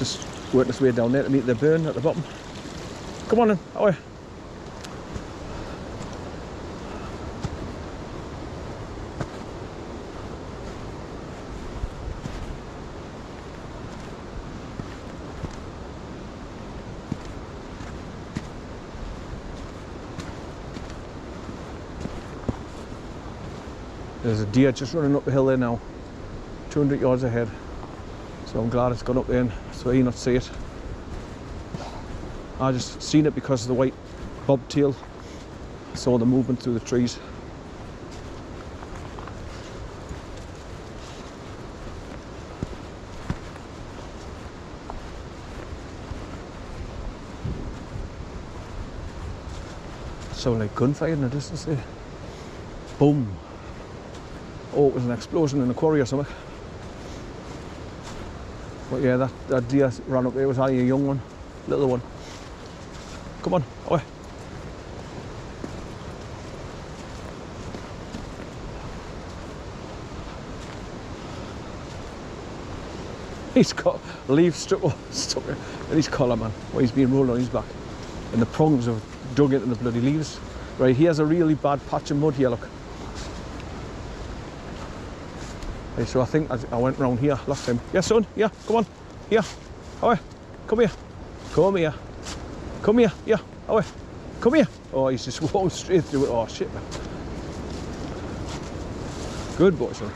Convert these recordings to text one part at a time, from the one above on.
just working its way down there to meet the burn at the bottom. Come on in, away. There's a deer just running up the hill there now, 200 yards ahead. So I'm glad it's gone up there so he not see it. I just seen it because of the white bobtail. Saw the movement through the trees. Sound like gunfire in the distance there. Boom. Oh, it was an explosion in a quarry or something. But yeah, that deer ran up there. It was only a young one, little one. Come on, away. He's got leaves stuck in his collar, man. Well, he's been rolled on his back. And the prongs have dug into the bloody leaves. Right, he has a really bad patch of mud here, look. Right, so I think I went round here last time. Yeah, son, yeah, come on. Here, away. Come here. Come here. Come here, yeah, away. Come here. Oh, he's just walking straight through it. Oh, shit, man. Good boy, son.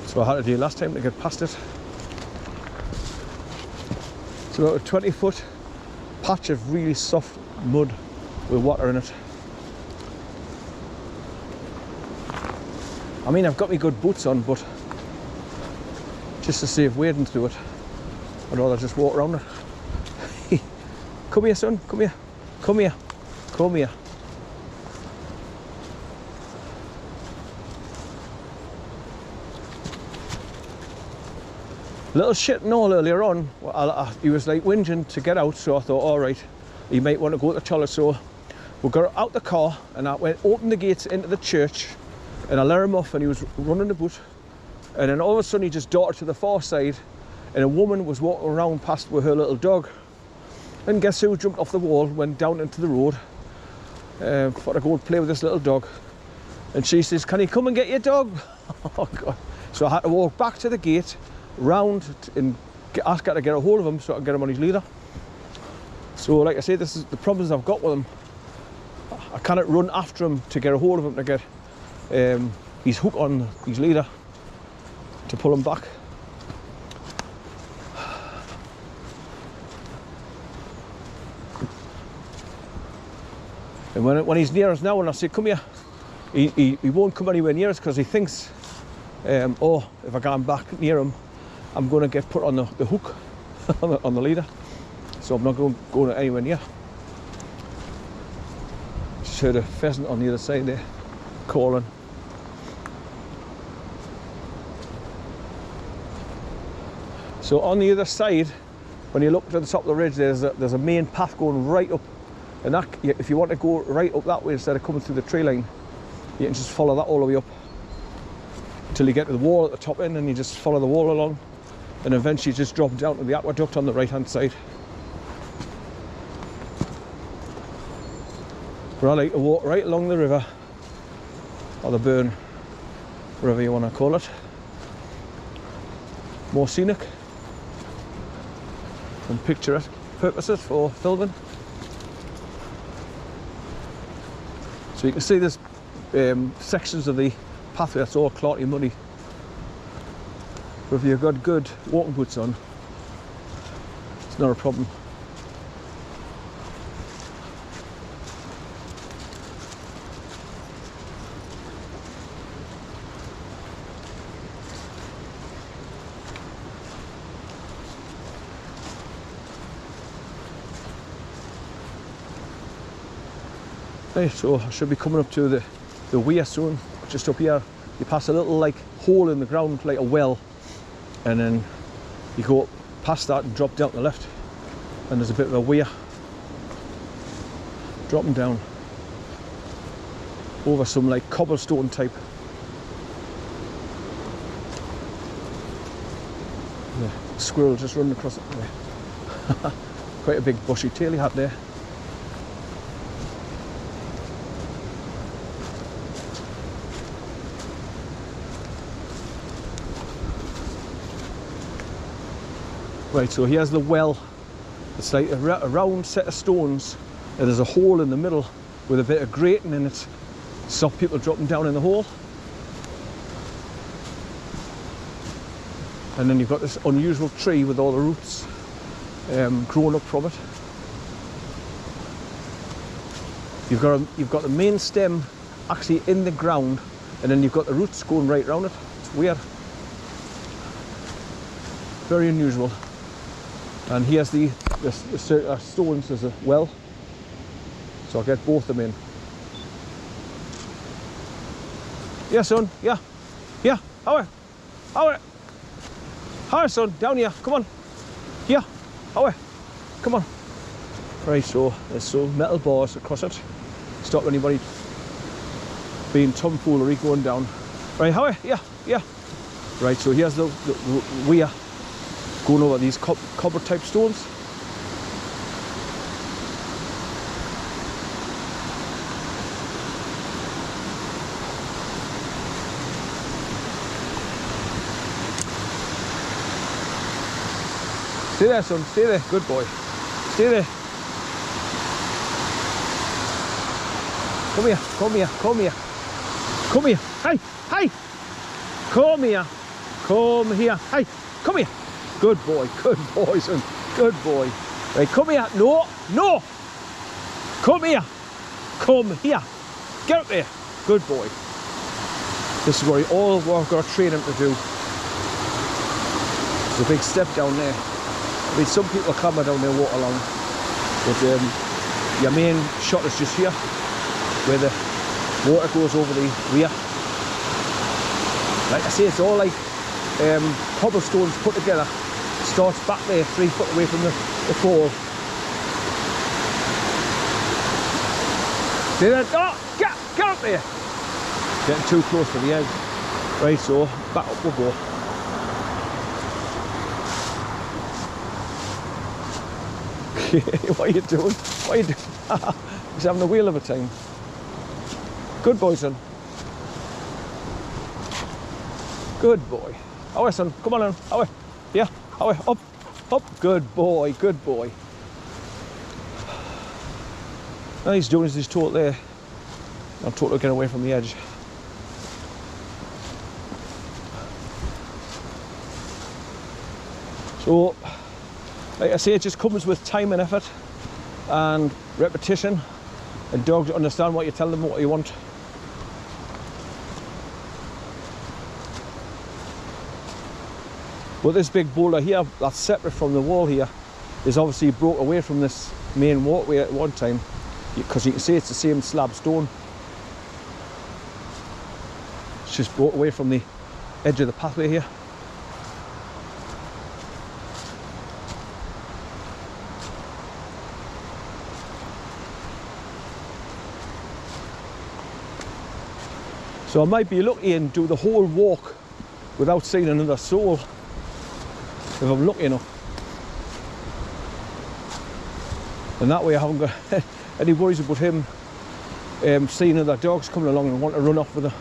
So I had to do last time to get past it. It's about a 20-foot patch of really soft mud with water in it. I mean, I've got me good boots on, but just to save wading through it, I'd rather just walk around it. Come here, son, come here, come here, come here. Little shit and all earlier on, he was like whinging to get out, so I thought, all right, he might want to go to the toilet. So we got out the car and I went, opened the gates into the church and I let him off and he was running the boot. And then all of a sudden he just darted to the far side and a woman was walking around past with her little dog. And guess who jumped off the wall, went down into the road for to go and play with this little dog. And she says, can you come and get your dog? Oh God. So I had to walk back to the gate, round and ask her to get a hold of him so I can get him on his leader. So like I say, this is the problems I've got with him. I cannot run after him to get a hold of him to get his hook on his leader to pull him back. And when he's near us now and I say come here, he won't come anywhere near us because he thinks oh, if I get back near him I'm going to get put on the hook on the leader, so I'm not going anywhere near. Just heard a pheasant on the other side there calling. So on the other side, when you look to the top of the ridge, there's a main path going right up, and that, if you want to go right up that way instead of coming through the tree line, you can just follow that all the way up until you get to the wall at the top end, and you just follow the wall along. And eventually just drop down to the aqueduct on the right hand side. But I like to walk right along the river, or the burn, whatever you want to call it. More scenic and picturesque purposes for filming. So you can see there's sections of the pathway that's all clotty muddy. But if you've got good walking boots on, it's not a problem. Right, so I should be coming up to the weir soon, just up here you pass a little like hole in the ground, like a well, and then you go past that and drop down to the left, and there's a bit of a weir dropping down over some like cobblestone type. Yeah, squirrel just running across it there. Quite a big bushy tail he had there. Right, so here's the well. It's like a round set of stones, and there's a hole in the middle with a bit of grating in it to stop people dropping down in the hole. And then you've got this unusual tree with all the roots growing up from it. You've got the main stem actually in the ground, and then you've got the roots going right around it. It's weird. Very unusual. And here's the stones as well. So I'll get both of them in. Yeah, son. Yeah. Yeah. How son? Down here. Come on. Yeah. How Come on. Right, so there's some metal bars across it. Stop anybody being tomfoolery going down. Right, how Yeah. Yeah. Right, so here's the weir going over these copper type stones. Stay there, son, stay there, good boy. Stay there. Come here, come here, come here. Come here, hey, hey. Come here, come here, hey, come here. Good boy, son, good boy. Right, come here, no, no. Come here, get up there, good boy. This is what all we've got to train him to do. There's a big step down there. I mean, some people clamber down there, walk along, but your main shot is just here, where the water goes over the weir. Like I say, it's all like cobblestones put together. Starts back there, 3 foot away from the fall. See that? Oh, get up there! Getting too close to the edge. Right, so back up we'll go. What are you doing? What are you doing? He's having a wheel of a time. Good boy, son. Good boy. Away, son. Come on, away. Yeah. Away. Up. Up. Good boy. Good boy. All he's doing is he's taught there. I'm taught to get away from the edge. So, like I say, it just comes with time and effort and repetition, and dogs understand what you tell them, what you want. But this big boulder here, that's separate from the wall here, is obviously broke away from this main walkway at one time, because you can see it's the same slab stone. It's just broke away from the edge of the pathway here. So I might be lucky and do the whole walk without seeing another soul, if I'm lucky enough. And that way I haven't got any worries about him seeing other dogs coming along and want to run off with her.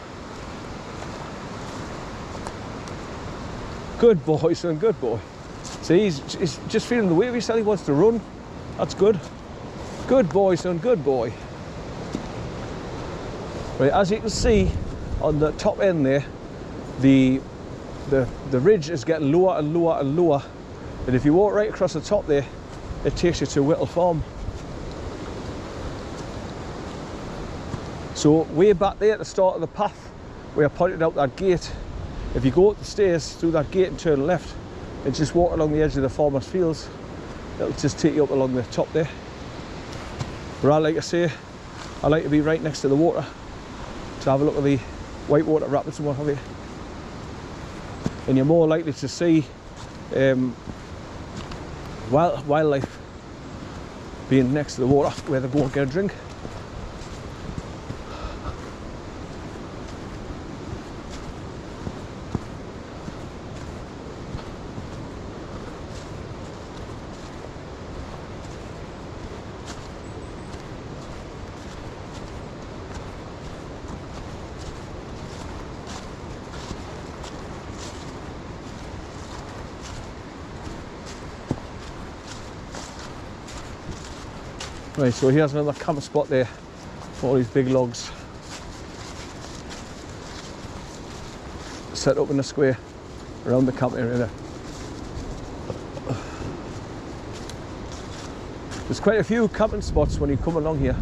Good boy, son, good boy. See, he's just feeling the weight of himself, he wants to run. That's good. Good boy, son, good boy. Right, as you can see, on the top end there, the ridge is getting lower and lower and lower, and if you walk right across the top there, it takes you to Whittle Farm. So way back there at the start of the path, where I pointed out that gate, if you go up the stairs through that gate and turn left and just walk along the edge of the farmer's fields, it'll just take you up along the top there. But I like to say, I like to be right next to the water to have a look at the whitewater rapids and what have you. And you're more likely to see wildlife being next to the water where they go and get a drink. Right, so here's another camp spot there for all these big logs set up in the square around the camp area there. There's quite a few camping spots when you come along here.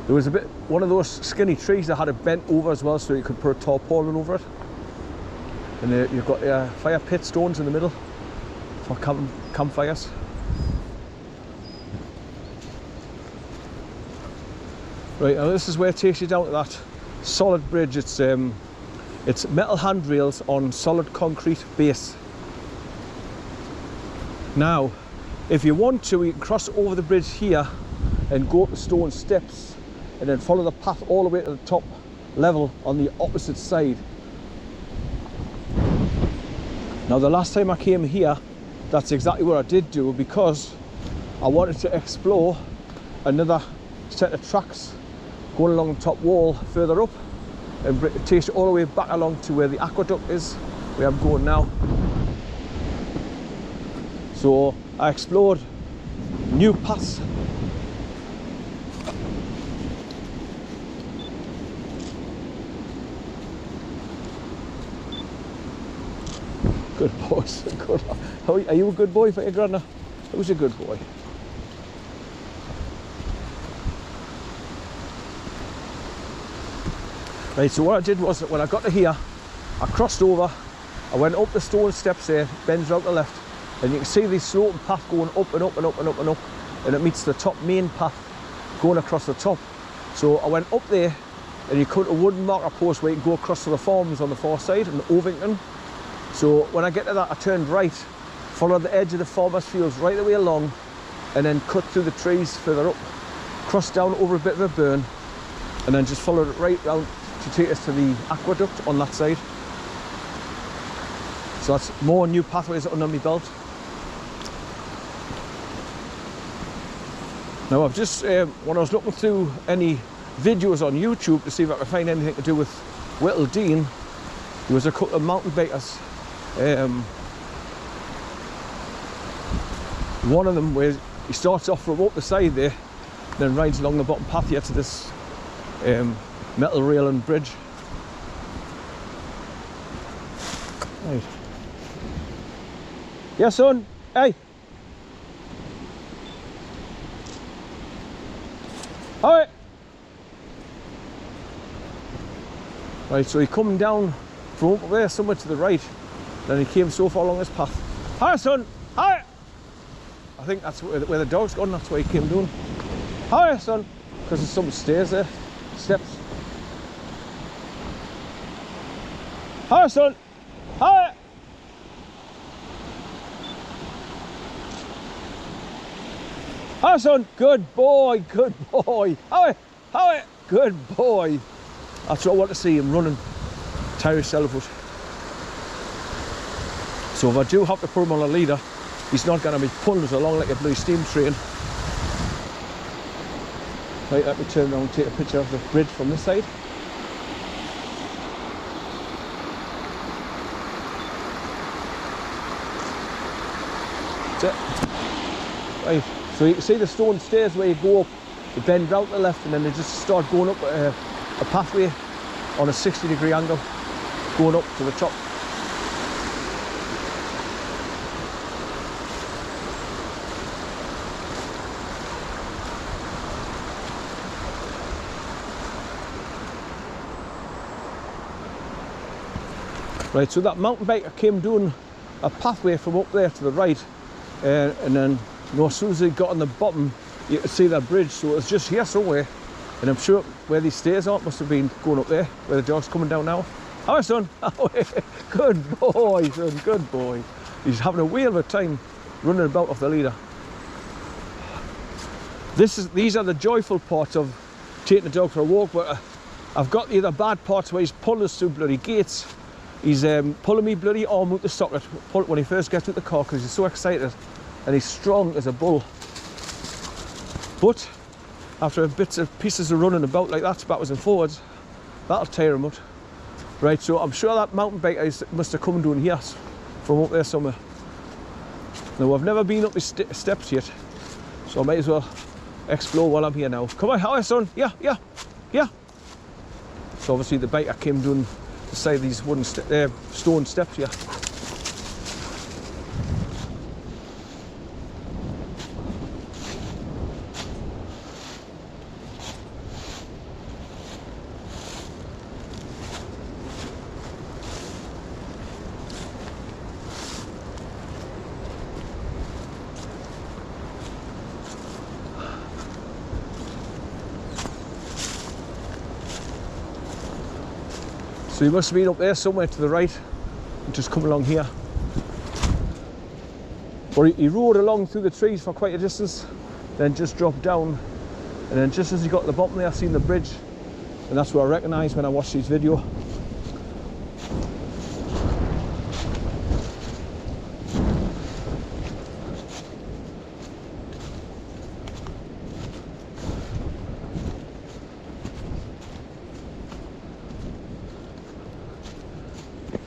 There was one of those skinny trees that had it bent over as well, so you could put a tarpaulin over it. And you've got fire pit stones in the middle for campfires. Right, and this is where it takes you down to that solid bridge. It's metal handrails on solid concrete base. Now, if you want to, you can cross over the bridge here and go up the stone steps and then follow the path all the way to the top level on the opposite side. Now, the last time I came here, that's exactly what I did do, because I wanted to explore another set of tracks going along the top wall further up, and it takes you all the way back along to where the aqueduct is, where I'm going now. So I explored new paths. Good boys. Good. Are you a good boy for your grandma? Who's a good boy? Right, so what I did was that when I got to here, I crossed over, I went up the stone steps there, bends out the left, and you can see this sloping path going up and up and up and up and up, and it meets the top main path going across the top. So I went up there, and you cut a wooden marker post where you can go across to the farms on the far side and Ovington. So when I get to that, I turned right, followed the edge of the farmers' fields right the way along, and then cut through the trees further up, crossed down over a bit of a burn, and then just followed it right round to take us to the aqueduct on that side. So that's more new pathways under my belt. Now I've just, when I was looking through any videos on YouTube to see if I could find anything to do with Whittle Dene, there was a couple of mountain bikers. One of them where he starts off from up the side there, then rides along the bottom path here to this metal rail and bridge. Right. Yeah, son. Hey. Alright. Right, so he coming down from up there somewhere to the right, then he came so far along this path. Hi, son. Hi. I think that's where the dog's gone. That's why he came down. Hi, son. Because there's some stairs there, steps. Hi, son. Hi. Hi, son. Good boy. Good boy. Hi. Hi. Good boy. That's what I want to see him running. Tire yourself out. So if I do have to put him on a leader, he's not going to be pulling us along like a blue steam train. Right, let me turn around and take a picture of the bridge from this side. That's it. Right, so you can see the stone stairs where you go up, you bend round to the left, and then they just start going up a pathway on a 60-degree angle, going up to the top. Right, so that mountain biker came down a pathway from up there to the right, and then, you know, as soon as he got on the bottom, you could see that bridge. So it's just here somewhere, and I'm sure where these stairs are must have been going up there, where the dog's coming down now. Hi, son. Good boy, son. Good boy. He's having a whale of a time running about off the leader. These are the joyful parts of taking the dog for a walk, but I've got the other bad parts where he's pulling us through bloody gates. He's pulling me bloody arm out the socket when he first gets out the car because he's so excited, and he's strong as a bull. But after bits of pieces of running about like that, backwards and forwards, that'll tire him out. Right, so I'm sure that mountain biker must have come down here from up there somewhere. Now, I've never been up these steps yet, so I might as well explore while I'm here now. Come on, hi, son. Yeah. So obviously the biker came down the side of these wooden stone steps here. So he must have been up there somewhere to the right and just come along here. Or he rode along through the trees for quite a distance, then just dropped down, and then just as he got to the bottom there, I seen the bridge, and that's what I recognised when I watched his video.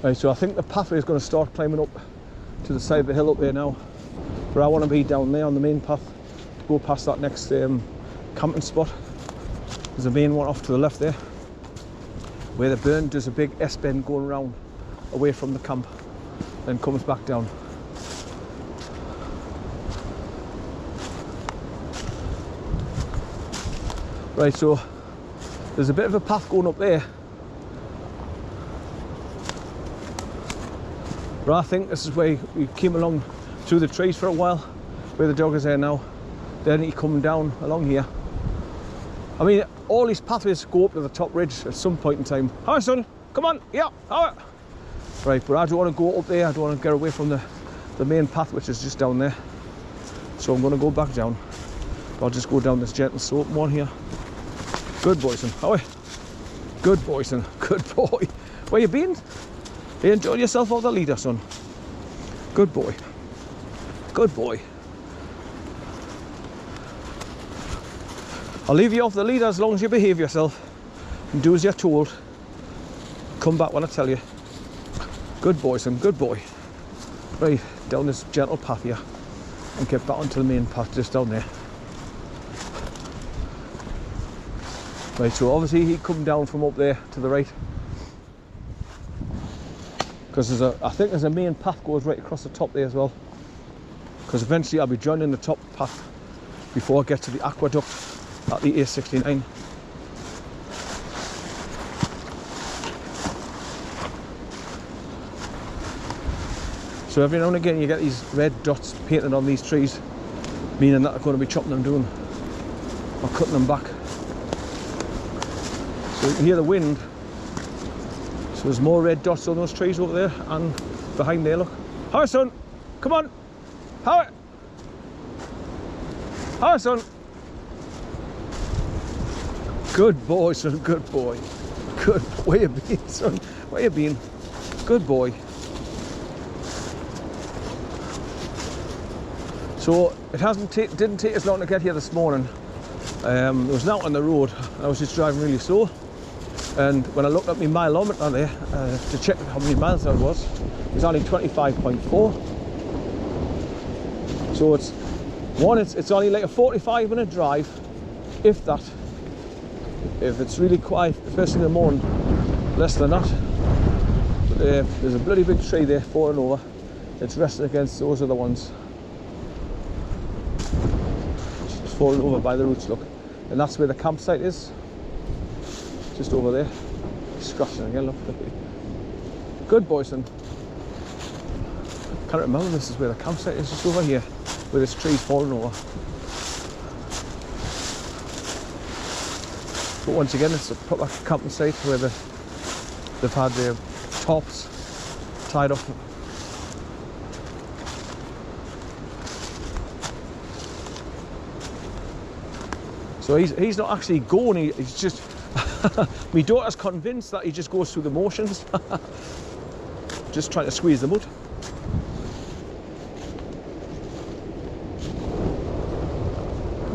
Right, so I think the pathway is going to start climbing up to the side of the hill up there now, but I want to be down there on the main path to go past that next camping spot. There's a main one off to the left there, where the burn does a big S-bend going around away from the camp, then comes back down. Right, so there's a bit of a path going up there. But I think this is where we came along through the trees for a while, where the dog is there now. Then he come down along here. I mean, all these pathways go up to the top ridge at some point in time. Hi, son, come on, yeah, hi. Right, but I don't want to go up there. I don't want to get away from the main path, which is just down there. So I'm going to go back down. I'll just go down this gentle slope one here. Good boy, son. Hi. Good boy, son. Good boy. Where you been? You enjoyed yourself off the leader, son. Good boy. Good boy. I'll leave you off the leader as long as you behave yourself and do as you're told. Come back when I tell you. Good boy, son. Good boy. Right, down this gentle path here and get back onto the main path just down there. Right, so obviously he come down from up there to the right, because I think there's a main path goes right across the top there as well, because eventually I'll be joining the top path before I get to the aqueduct at the A69. So every now and again you get these red dots painted on these trees, meaning that I'm going to be chopping them down or cutting them back. So you can hear the wind. So there's more red dots on those trees over there and behind there, look. Hi, son. Come on. Hi. Hi, son. Good boy, son. Good boy. Good. Where you been, son? Where you been? Good boy. So it didn't take us long to get here this morning. There was nothing on the road. I was just driving really slow. And when I looked at my mileometer there to check how many miles that was, it was only 25.4. So it's only like a 45-minute drive, if that. If it's really quiet first thing in the morning, less than that. But there's a bloody big tree there falling over. It's resting against those other ones. It's falling over by the roots, look. And that's where the campsite is. Just over there. Scratching again, look. Good boy, son. Can't remember this is where the campsite is, just over here, where this tree's falling over. But once again, it's a proper camping site where they've had their tops tied up. So he's not actually going, he's just... My daughter's convinced that he just goes through the motions. Just trying to squeeze the mud.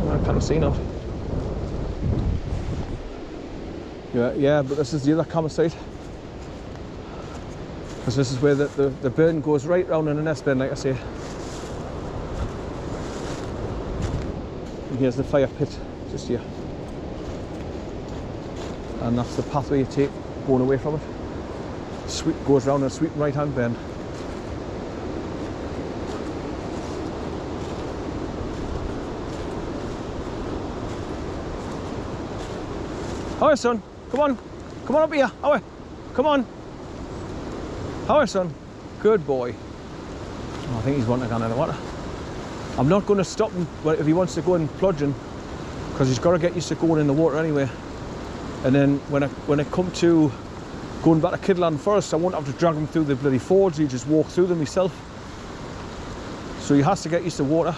I can't see now. Yeah, but this is the other campsite. Because this is where the burn goes right round in the nest bin, like I say. And here's the fire pit, just here. And that's the pathway you take going away from it. Goes round a sweet right hand bend. Hiya, son. Come on up here. Hiya. Come on. Hiya, son. Good boy. Oh, I think he's wanting to go in the water. I'm not going to stop him if he wants to go in plunging, because he's got to get used to going in the water anyway. And then when I come to going back to Kidland Forest, I won't have to drag him through the bloody fords. He'll just walk through them himself. So he has to get used to water.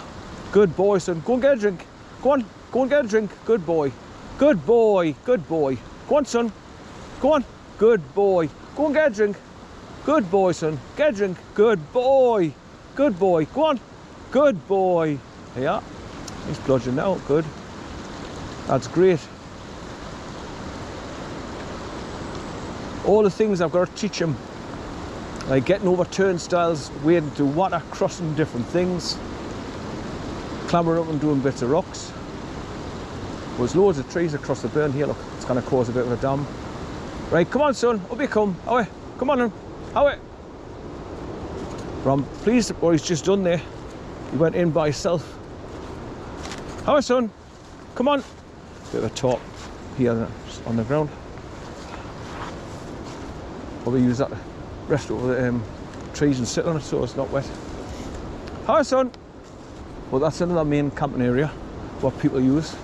Good boy, son. Go and get a drink. Go on. Go and get a drink. Good boy. Good boy. Good boy. Go on, son. Go on. Good boy. Go and get a drink. Good boy, son. Get a drink. Good boy. Good boy. Go on. Good boy. Yeah. He's plunging now. Good. That's great. All the things I've got to teach him, like getting over turnstiles, wading through water, crossing different things, clambering up and doing bits of rocks. There's loads of trees across the burn here. Look, it's going to cause a bit of a dam. Right, come on, son, up you come. Away, come on, away. But I'm pleased at what he's just done there. He went in by himself. Away, son, come on. Bit of a top here on the ground. Probably use that to rest over the trees and sit on it so it's not wet. Hi, son. Well, that's another main camping area what people use.